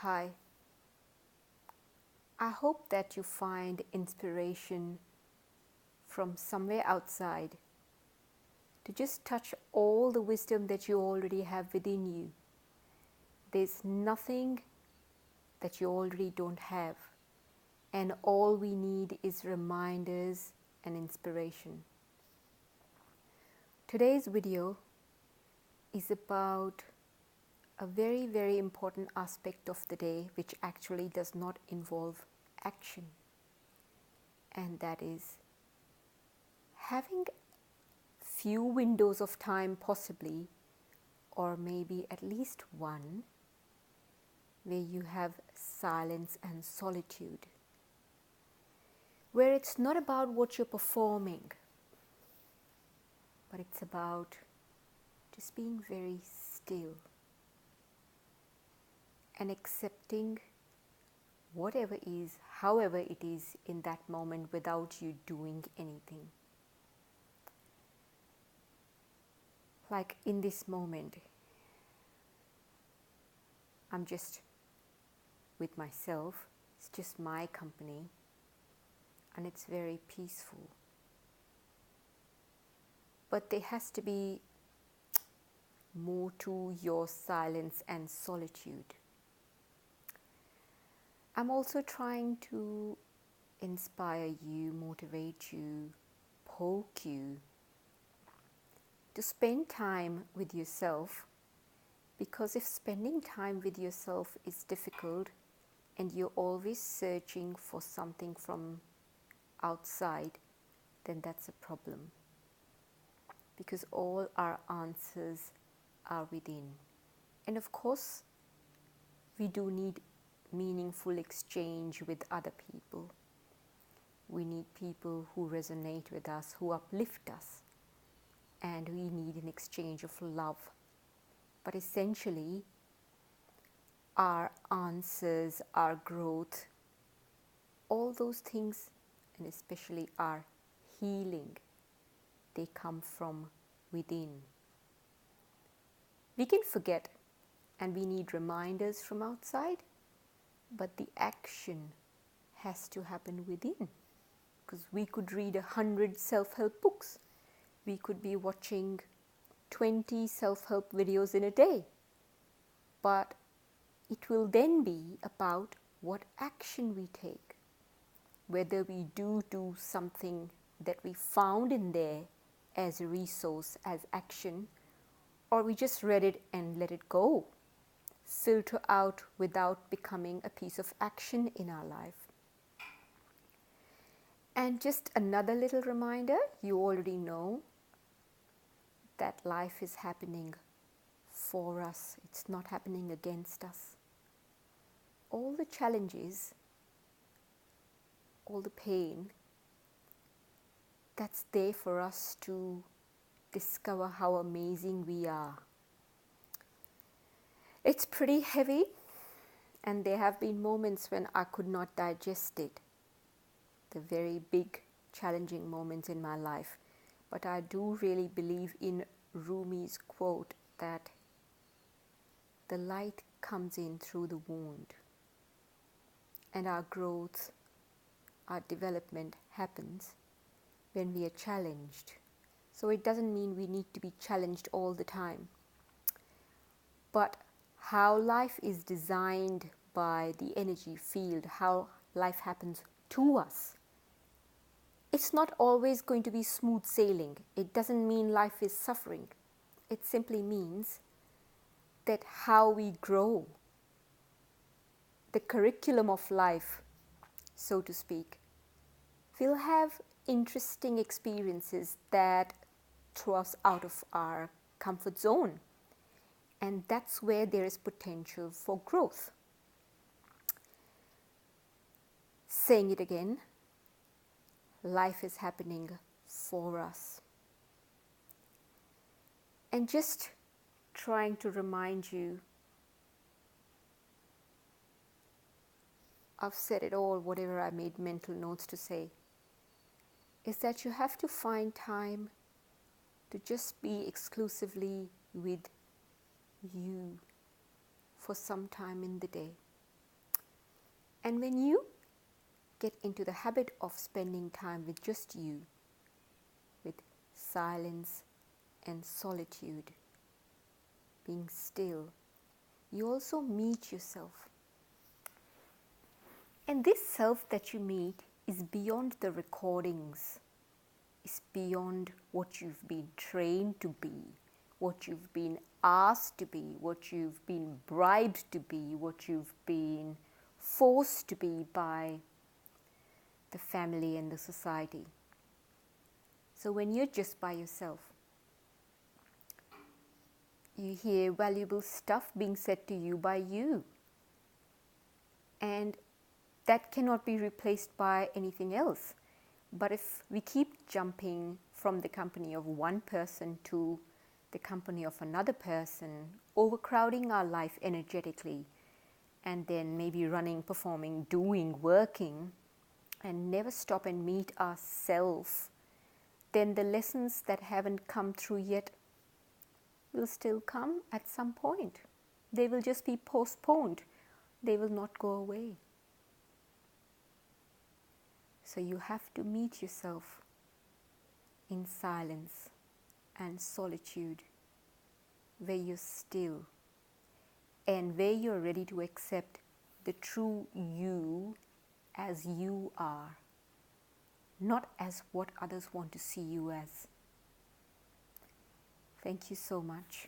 Hi. I hope that you find inspiration from somewhere outside to just touch all the wisdom that you already have within you. There's nothing that you already don't have, and all we need is reminders and inspiration. Today's video is about a very, very important aspect of the day which actually does not involve action, and that is having few windows of time possibly, or maybe at least one, where you have silence and solitude, where it's not about what you're performing, but it's about just being very still and accepting whatever is, however it is in that moment, without you doing anything. Like in this moment, I'm just with myself, it's just my company, and it's very peaceful. But there has to be more to your silence and solitude. I'm also trying to inspire you, motivate you, poke you to spend time with yourself, because if spending time with yourself is difficult and you're always searching for something from outside, then that's a problem, because all our answers are within. And of course, we do need meaningful exchange with other people. We need people who resonate with us, who uplift us, and we need an exchange of love. But essentially, our answers, our growth, all those things, and especially our healing, they come from within. We can forget, and we need reminders from outside, but the action has to happen within. Because we could read 100 self-help books. We could be watching 20 self-help videos in a day. But it will then be about what action we take. Whether we do something that we found in there as a resource, as action, or we just read it and let it go. Filter out without becoming a piece of action in our life. And just another little reminder, you already know that life is happening for us. It's not happening against us. All the challenges, all the pain, that's there for us to discover how amazing we are. It's pretty heavy, and there have been moments when I could not digest it. The very big, challenging moments in my life. But I do really believe in Rumi's quote that the light comes in through the wound, and our growth, our development happens when we are challenged. So it doesn't mean we need to be challenged all the time. But how life is designed by the energy field, how life happens to us, it's not always going to be smooth sailing. It doesn't mean life is suffering. It simply means that how we grow, the curriculum of life, so to speak, will have interesting experiences that throw us out of our comfort zone. And that's where there is potential for growth. Saying it again, life is happening for us. And just trying to remind you, I've said it all, whatever I made mental notes to say, is that you have to find time to just be exclusively with you for some time in the day. And when you get into the habit of spending time with just you, with silence and solitude, being still, you also meet yourself. And this self that you meet is beyond the recordings, is beyond what you've been trained to be, what you've been asked to be, what you've been bribed to be, what you've been forced to be by the family and the society. So when you're just by yourself, you hear valuable stuff being said to you by you. And that cannot be replaced by anything else. But if we keep jumping from the company of one person to the company of another person, overcrowding our life energetically, and then maybe running, performing, doing, working, and never stop and meet ourselves, then the lessons that haven't come through yet will still come at some point. They will just be postponed. They will not go away. So you have to meet yourself in silence and solitude, where you're still and where you're ready to accept the true you as you are, not as what others want to see you as. Thank you so much.